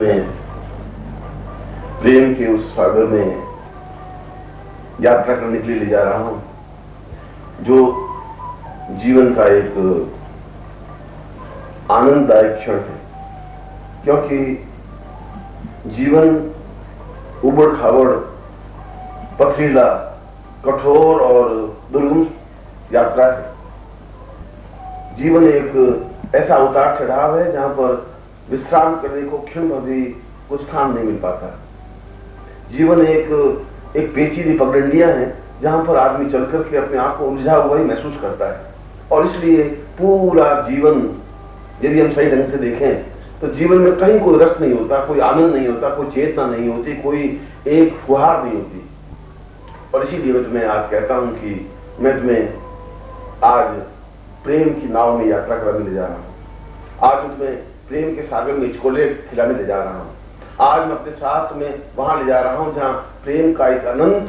मैं प्रेम के उस सागर में यात्रा करने के लिए ले जा रहा हूं, जो जीवन का एक आनंददायक क्षण है। क्योंकि जीवन उबड़ खाबड़, पथरीला, कठोर और दुर्गम यात्रा है। जीवन एक ऐसा उतार चढ़ाव है जहां पर विश्राम करने को क्षण में भी कुछ स्थान नहीं मिल पाता। जीवन एक पेचीदी पगडंडियां हैं जहां पर आदमी चल करके अपने आप को उलझा हुआ ही महसूस करता है। और इसलिए पूरा जीवन यदि हम सही ढंग से देखें तो जीवन में कहीं कोई रस नहीं होता, कोई आनंद नहीं होता, कोई चेतना नहीं होती, कोई एक फुहार नहीं होती। और इसीलिए मैं तुम्हें आज कहता हूं कि मैं तुम्हें आज प्रेम की नाव में यात्रा कराने ले जा रहा हूं। आज मैं तुम्हें प्रेम के सागर में हिचकोले खिलाने ले जा रहा हूं। आज मैं अपने साथ में वहां ले जा रहा हूं जहां प्रेम का एक अनंत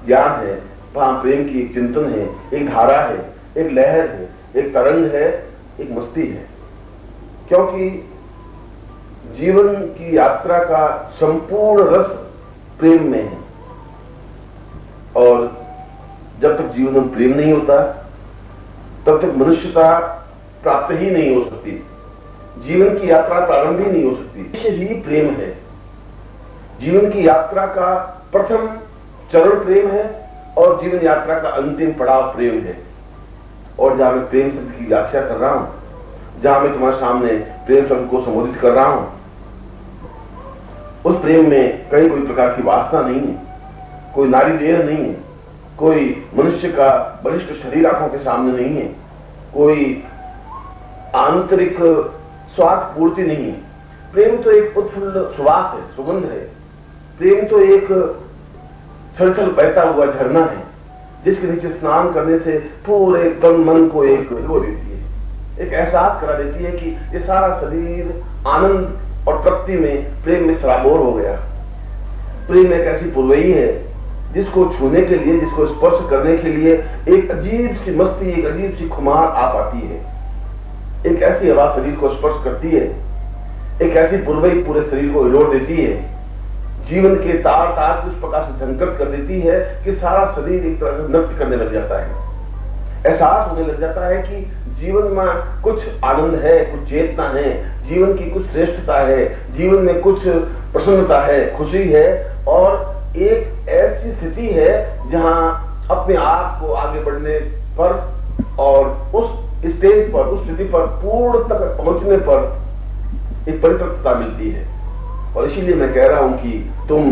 ज्ञान है, वहां प्रेम की एक चिंतन है, एक धारा है, एक लहर है, एक तरंग है, एक मस्ती है। क्योंकि जीवन की यात्रा का संपूर्ण रस प्रेम में है। और जब तक जीवन में प्रेम नहीं होता तब तक मनुष्यता प्राप्त ही नहीं हो सकती, जीवन की यात्रा प्रारंभ ही नहीं हो सकती। ही प्रेम है। जीवन की यात्रा का प्रथम चरण प्रेम है और जीवन यात्रा का अंतिम पड़ाव प्रेम है। और जहां मैं प्रेम शब्द की व्याख्या कर रहा हूं, जहां मैं तुम्हारे सामने प्रेम शब्द को संबोधित कर रहा हूं, उस प्रेम में कहीं कोई प्रकार की वासना नहीं है, कोई नारी देह नहीं है, कोई मनुष्य का बलिष्ठ शरीर आंखों के सामने नहीं है, कोई आंतरिक स्वार्थ पूर्ति नहीं है। प्रेम तो एक उत्फुल्ल सुवास है, सुगंध है। प्रेम तो एक छलछल बहता हुआ झरना है जिसके नीचे स्नान करने से पूरे तन मन को एक भिगो देती है, एक एहसास करा देती है कि ये सारा शरीर आनंद और तृप्ति में, प्रेम में सराबोर हो गया। प्रेम एक ऐसी पुरवई है जिसको छूने के लिए, जिसको स्पर्श करने के लिए एक अजीब सी मस्ती, एक अजीब सी खुमार आ पाती है। एक ऐसी हवा शरीर को स्पर्श करती है, एक ऐसी पुरवई पूरे शरीर को हिलोड़ देती है, जीवन के तार तार उस प्रकार से झंकृत कर देती है कि सारा शरीर एक तरह से नृत्य करने लग जाता है। एहसास होने लग जाता है कि जीवन में कुछ आनंद है, कुछ चेतना है, जीवन की कुछ श्रेष्ठता है, जीवन में कुछ प्रसन्नता है, खुशी है। और एक ऐसी स्थिति है जहां अपने आप को आगे बढ़ने पर और उस स्टेज पर, उस स्थिति पर पूर्ण तक पहुंचने पर एक परितृप्तता मिलती है। और इसीलिए मैं कह रहा हूं कि तुम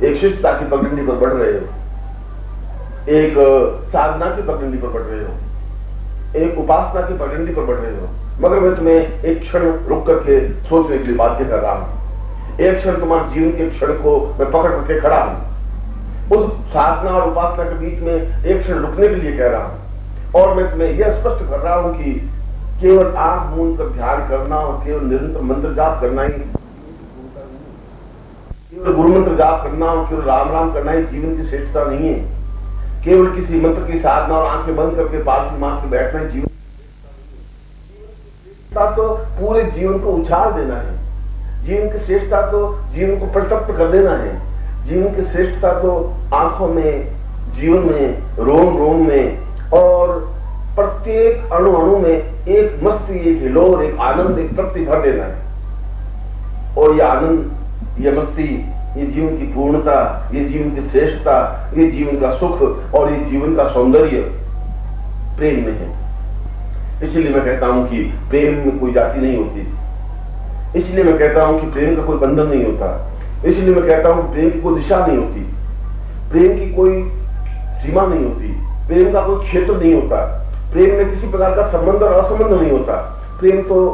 एक शिष्टता की पगडंडी पर बढ़ रहे हो, एक साधना की पगडंडी पर बढ़ रहे हो, एक उपासना की पगडंडी पर बढ़ रहे हो। मगर मैं तुम्हें एक क्षण रुक करके सोचने के लिए बाध्य कर रहा हूं। एक क्षण तुम्हारे जीवन के क्षण को मैं पकड़ करके खड़ा हूं। उस साधना और उपासना के बीच में एक क्षण रुकने के लिए कह रहा हूं। और मैं तुम्हें यह स्पष्ट कर रहा हूं कि केवल आंख मूंद कर ध्यान करना और केवल निरंतर मंत्र जाप करना ही, केवल गुरु मंत्र जाप करना और केवल राम राम करना ही जीवन की श्रेष्ठता नहीं है। केवल किसी मंत्र की साधना और आंखें बंद करके पालतू मार के बैठना ही जीवन तो पूरे जीवन को उछाल देना है। जीवन की श्रेष्ठता तो जीवन को प्रतप्त कर देना है। जीवन की श्रेष्ठता तो आंखों में, जीवन में, रोम रोम में और प्रत्येक अणु अणु में एक मस्ती, एक हिलोर, एक आनंद, एक तृप्ति भर देना है। और ये आनंद, ये मस्ती, ये जीवन की पूर्णता, ये जीवन की श्रेष्ठता, ये जीवन का सुख और ये जीवन का सौंदर्य प्रेम में है। इसलिए मैं कहता हूं कि प्रेम में कोई जाति नहीं होती। इसलिए मैं कहता हूं कि प्रेम का कोई बंधन नहीं होता। इसलिए मैं कहता हूं कि प्रेम की कोई दिशा नहीं होती, प्रेम की कोई सीमा नहीं होती, प्रेम का कोई क्षेत्र नहीं होता, प्रेम में किसी प्रकार का संबंध और असंबंध नहीं होता। प्रेम तो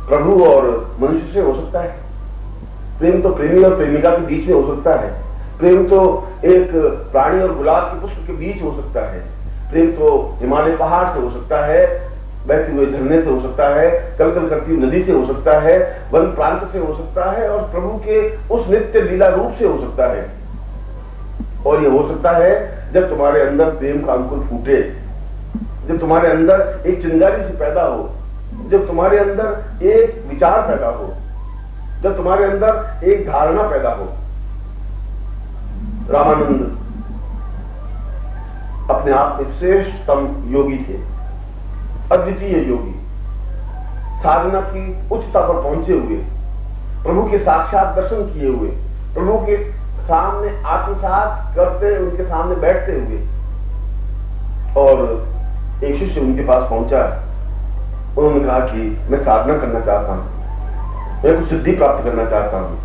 प्रभु और मनुष्य से हो सकता है, प्रेम तो प्रेमी और प्रेमिका के बीच में हो सकता है, प्रेम तो एक प्राणी और गुलाब के पुष्प के बीच हो सकता है, प्रेम तो हिमालय पहाड़ से हो सकता है, बहते हुए झरने से हो सकता है, कलकल करती हुई नदी से हो सकता है, वन प्रांत से हो सकता है और प्रभु के उस नित्य लीला रूप से हो सकता है। और ये हो सकता है जब तुम्हारे अंदर प्रेम का अंकुर फूटे, जब तुम्हारे अंदर एक चिंगारी से पैदा हो, जब तुम्हारे अंदर एक विचार पैदा हो, जब तुम्हारे अंदर एक धारणा पैदा हो। रामानंद अपने आप में श्रेष्ठतम योगी थे, अद्वितीय योगी, साधना की उच्चता पर पहुंचे हुए, प्रभु के साक्षात दर्शन किए हुए, प्रभु के सामने आत्मसात करते, उनके सामने बैठते हुए। और एक शिष्य उनके पास पहुंचा, उन्होंने कहा कि मैं साधना करना चाहता हूं, मैं कुछ सिद्धि प्राप्त करना चाहता हूं,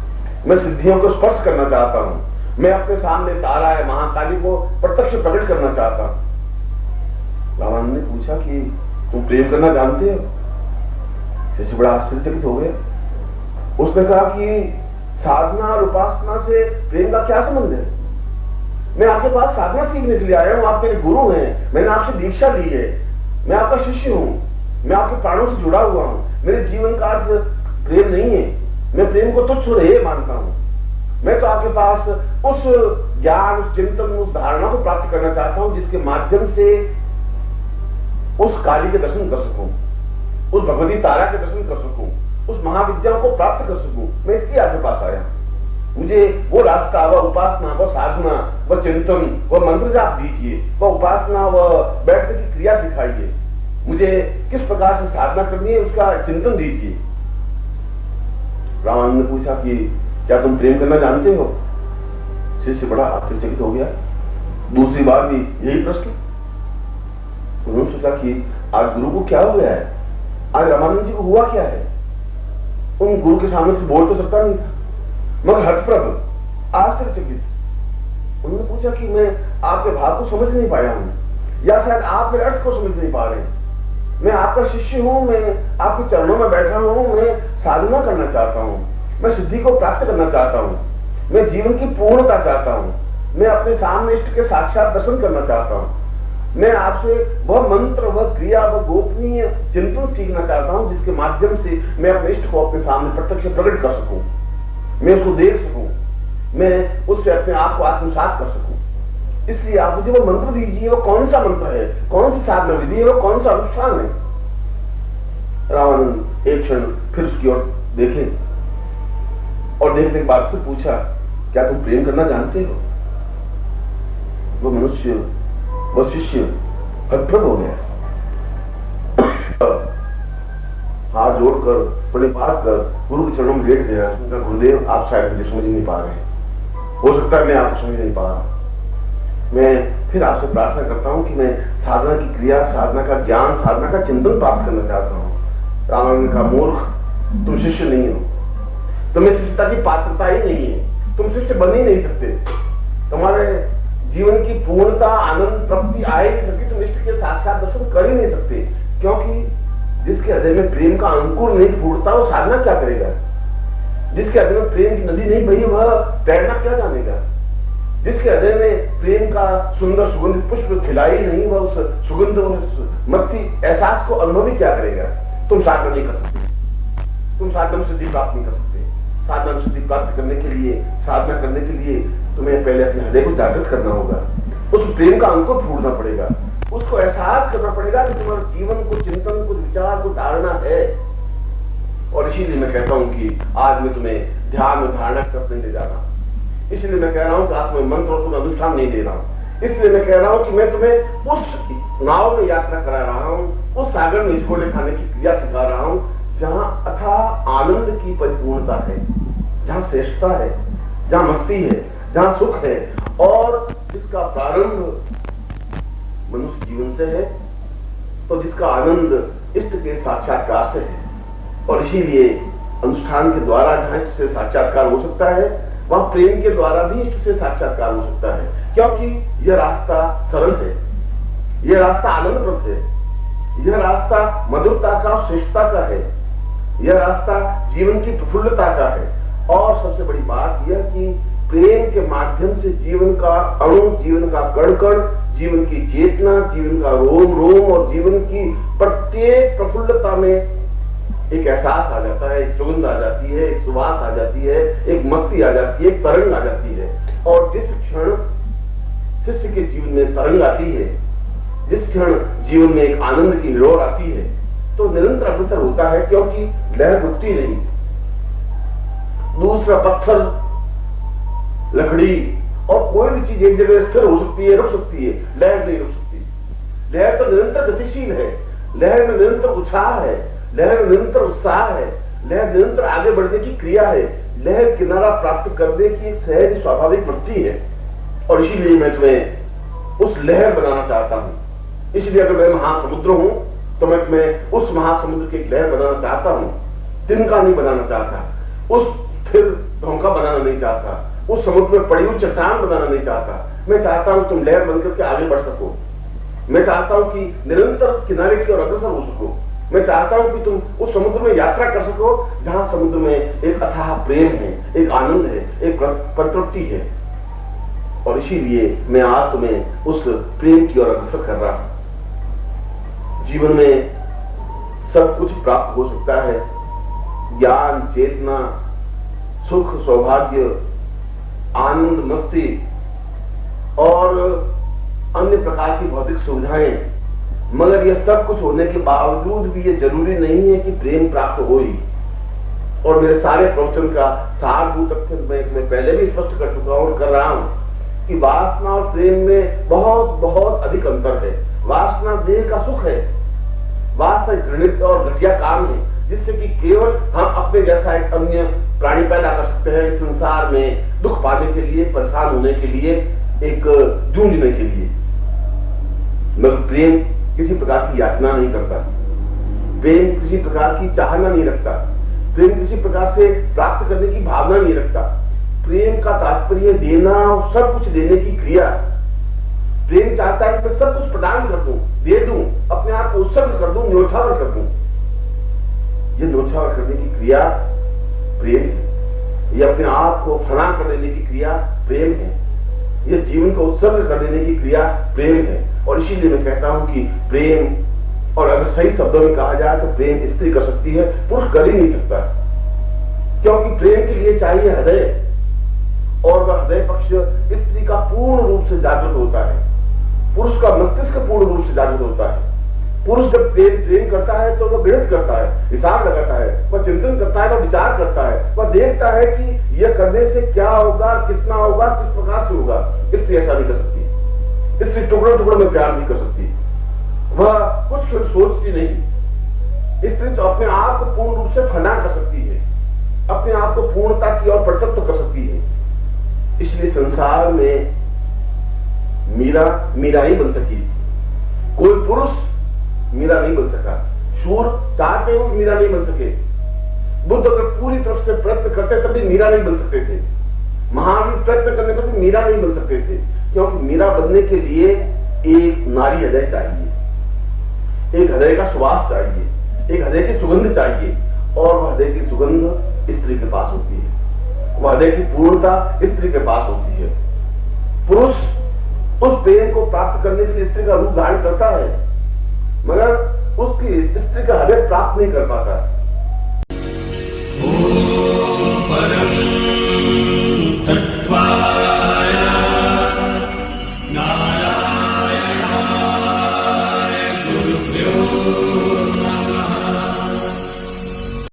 मैं सिद्धियों को स्पर्श करना चाहता हूं, मैं अपने सामने तारा है महाकाली को प्रत्यक्ष प्रकट करना चाहता हूं। रामानंद ने पूछा कि तुम प्रेम करना जानते हो? शिष्य बड़ा आश्चर्यचकित हो गया। उसने कहा कि साधना और उपासना से प्रेम का क्या संबंध है? मैं आपके पास साधना सीखने के लिए आया हूं, आप मेरे गुरु हैं, मैंने आपसे दीक्षा ली है, मैं आपका शिष्य हूं, मैं आपके प्राणों से जुड़ा हुआ हूं, मेरे जीवन का अर्थ प्रेम नहीं है, मैं प्रेम को तुच्छ और हेय मानता हूं। मैं तो आपके पास उस ज्ञान, उस चिंतन, उस धारणा को प्राप्त करना चाहता हूं जिसके माध्यम से उस काली के दर्शन कर सकूं, उस भगवती तारा के दर्शन कर सकूं, उस महाविद्या को प्राप्त कर सकूं। मैं इसलिए आपके पास आया। मुझे वो रास्ता, वह उपासना, वह साधना, वह चिंतन, वह मंत्र जाप दीजिए, वह उपासना, वह बैठने की क्रिया सिखाइए, मुझे किस प्रकार से साधना करनी है उसका चिंतन दीजिए। रामानंद ने पूछा कि क्या तुम प्रेम करना जानते हो? शिष्य बड़ा आश्चर्यचकित हो गया। दूसरी बार भी यही प्रश्न। उन्होंने सोचा कि आज गुरु को क्या हो गया है, आज रामानंद जी को हुआ क्या है। उन गुरु के सामने से बोल तो सकता नहीं था, मगर हतप्रभ, आश्चर्यचकित। उन्होंने पूछा कि मैं आपके भाव को समझ नहीं पाया हूं, या शायद आप मेरे अर्थ को समझ नहीं पा रहे हैं। मैं आपका शिष्य हूं, मैं आपके चरणों में बैठा हूं, मैं साधना करना चाहता हूं, मैं सिद्धि को प्राप्त करना चाहता हूं, मैं जीवन की पूर्णता चाहता हूं, मैं अपने सामने इष्ट के साक्षात दर्शन करना चाहता हूं, मैं आपसे वह मंत्र, वह क्रिया, वह गोपनीय चिंतन सीखना चाहता हूं जिसके माध्यम से मैं अपने इष्ट को अपने सामने प्रत्यक्ष प्रकट कर सकूं, मैं उसको देख सकूं, मैं उससे अपने आप को आत्मसात कर सकूं। इसलिए आप मुझे वो मंत्र दीजिए, वो कौन सा मंत्र है, कौन सी साधना विधि है, वो कौन सा अनुष्ठान है। रामानंद एक क्षण फिर उसकी ओर देखे और देखने के बाद फिर पूछा, क्या तुम प्रेम करना जानते हो? वो मनुष्य, वो शिष्य हतप्रभ हो गया। हाथ जोड़कर, प्रणिपात कर गुरु के चरणों में लेट गया। उनका गुरुदेव, आप शायद मुझे समझ नहीं पा रहे, हो सकता है मैं आपको समझ नहीं पा रहा। मैं फिर आपसे प्रार्थना करता हूं कि मैं साधना की क्रिया, साधना का ज्ञान, साधना का चिंतन प्राप्त करना चाहता हूं। रामानंद का मूर्ख, तुम शिष्य नहीं हो, तुम्हें शिष्यता की पात्रता ही नहीं है, तुम शिष्य बन ही नहीं सकते, तुम्हारे जीवन की पूर्णता, आनंद, प्राप्ति आए नहीं सकती, तुम इष्ट के साक्षात दर्शन कर ही नहीं सकते, क्योंकि जिसके हृदय में प्रेम का अंकुर नहीं फूटता वो साधना क्या करेगा? जिसके हृदय में प्रेम की नदी नहीं बही वह तैरना क्या जानेगा? जिसके हृदय में प्रेम का सुंदर सुगंधित पुष्प खिलाई नहीं वह उस सुगंध, उस मस्ती एहसास को अनुभव ही क्या करेगा? तुम साधना नहीं कर सकते, तुम साधना में सिद्धि प्राप्त नहीं कर सकते। साधना में सिद्धि प्राप्त करने के लिए, साधना करने के लिए तुम्हें पहले अपने हृदय को जागृत करना होगा, उस प्रेम का अंकुर फूटना पड़ेगा, उसको एहसास करना पड़ेगा कि तुम्हारे जीवन को, चिंतन को, विचार को धारणा है। और इसीलिए मैं कहता हूं कि आज मैं तुम्हें ध्यान में धारणा करने ले जा रहा हूं, इसलिए मैं कह रहा हूं कि आज मैं मंत्र और तुम्हें अनुष्ठान नहीं दे रहा हूं, इसलिए मैं कह रहा हूं कि मैं तुम्हें उस नाव में यात्रा करा रहा हूं, उस सागर में इसको खाने की क्रिया सिखा रहा हूं जहां अथाह आनंद की परिपूर्णता है, जहां श्रेष्ठता है, जहां मस्ती है, जहां सुख है, और जिसका प्रारंभ मनुष्य जीवन से है, तो जिसका आनंद इष्ट के साक्षात्कार से है। और इसीलिए अनुष्ठान के द्वारा जहां इष्ट से साक्षात्कार हो सकता है, वहां प्रेम के द्वारा भी इष्ट से साक्षात्कार हो सकता है, क्योंकि यह रास्ता सरल है, यह रास्ता आनंदप्रद है, यह रास्ता मधुरता का, श्रेष्ठता का है, यह रास्ता जीवन की प्रफुल्लता का है। और सबसे बड़ी बात यह कि प्रेम के माध्यम से जीवन का अणु, जीवन का कण कण, जीवन की चेतना, जीवन का रोम रोम और जीवन की प्रत्येक प्रफुल्लता में एक एहसास आ जाता है, एक सुगंध आ जाती है, एक सुवास आ जाती है, एक मस्ती आ जाती है, एक तरंग आ जाती है। और जिस क्षण शिष्य के जीवन में तरंग आती है, जिस क्षण जीवन में एक आनंद की लोर आती है, तो निरंतर अग्रसर होता है, क्योंकि लहर रुकती नहीं। दूसरा पत्थर, लकड़ी, और कोई भी चीज एक जगह स्थिर हो सकती है, रुक सकती है, लहर नहीं रुक सकती। लहर तो निरंतर गतिशील है, लहर में निरंतर उत्साह है, लहर में निरंतर उत्साह है, लहर निरंतर आगे बढ़ने की क्रिया है, लहर किनारा प्राप्त करने की एक सहज स्वाभाविक वृत्ति है। और इसीलिए मैं तुम्हें उस लहर बनाना चाहता हूं। इसलिए अगर मैं महासमुद्र हूं तो मैं तुम्हें उस महासमुद्र की एक लहर बनाना चाहता हूं, तिनका नहीं बनाना चाहता, उस फिर धोखा बनाना नहीं चाहता, उस समुद्र में पड़ी हुई चट्टान बनाना नहीं चाहता। मैं चाहता हूं तुम लहर बनकर के आगे बढ़ सको। मैं चाहता हूं कि निरंतर किनारे की ओर अग्रसर हो सको। मैं चाहता हूं कि तुम उस समुद्र में यात्रा कर सको जहां समुद्र में एक अथाह प्रेम है, एक आनंद है, एक प्रतृप्ति है। और इसीलिए मैं आज तुम्हें उस प्रेम की ओर अग्रसर कर रहा हूं। जीवन में सब कुछ प्राप्त हो सकता है, ज्ञान, चेतना, सुख, सौभाग्य, आनंद, मस्ती और अन्य प्रकार की भौतिक सुविधाएं, मगर यह सब कुछ होने के बावजूद भी ये जरूरी नहीं है कि प्रेम प्राप्त हो ही। और मेरे सारे प्रवचन का सारभूत तथ्य मैं पहले भी स्पष्ट कर चुका हूं और कर रहा हूं कि वासना और प्रेम में बहुत बहुत अधिक अंतर है। वासना देह का सुख है, वासना घृणित और घटिया काम है जिससे कि केवल हम अपने जैसा एक अन्य प्राणी पैदा कर सकते हैं संसार में दुख पाने के लिए, परेशान होने के लिए, एक जूझने के लिए। मगर प्रेम किसी प्रकार की यातना नहीं करता, प्रेम किसी प्रकार की चाहना नहीं रखता, प्रेम किसी प्रकार से प्राप्त करने की भावना नहीं रखता। प्रेम का तात्पर्य देना और सब कुछ देने की क्रिया। प्रेम चाहता है कि मैं सब कुछ प्रदान कर दूं, दे दूं, अपने आप को उत्सर्ग कर दूं, न्योछावर कर दूं। ये न्योछावर करने की क्रिया प्रेम है। ये अपने आप को फना कर देने की क्रिया प्रेम है। ये जीवन को उत्सर्ग कर देने की क्रिया प्रेम है। और इसीलिए मैं कहता हूं कि प्रेम, और अगर सही शब्दों में कहा जाए तो प्रेम स्त्री कर सकती है, पुरुष कर ही नहीं सकता। क्योंकि प्रेम के लिए चाहिए हृदय, और वह हृदय पक्ष स्त्री का पूर्ण रूप से जागृत होता है, पुरुष का मस्तिष्क पूर्ण रूप से जागृत होता है। पुरुष जब प्रेम करता है तो वह गणित करता है, हिसाब लगाता है, वह चिंतन करता है, वह विचार करता है, वह देखता है कि यह करने से क्या होगा, कितना होगा, किस प्रकार से होगा। स्त्री ऐसा नहीं कर सकती। स्त्री टुकड़ों टुकड़ों में प्यार नहीं कर सकती, वह कुछ सोचती नहीं। स्त्री तो अपने आप को पूर्ण रूप से फना कर सकती है, अपने आप को पूर्णता की ओर प्रतप्त कर सकती है। इसलिए संसार में मीरा नहीं बन सकी, कोई पुरुष मीरा नहीं बन सका, शूर चाहते हुए मीरा नहीं बन सके, बुद्ध अगर पूरी तरफ से प्रयत्न करते तभी मीरा नहीं बन सकते थे, महावीर प्रयत्न करने पर भी मीरा नहीं बन सकते थे। क्योंकि मीरा बनने के लिए एक नारी हृदय चाहिए, एक हृदय का सुवास चाहिए, एक हृदय की सुगंध चाहिए, और वह हृदय की सुगंध स्त्री के पास होती है, वह हृदय की पूर्णता स्त्री के पास होती है। पुरुष उस प्रेम को प्राप्त करने के लिए स्त्री का रूप धारण करता है, मगर उसकी स्त्री का हृदय प्राप्त नहीं कर पाता।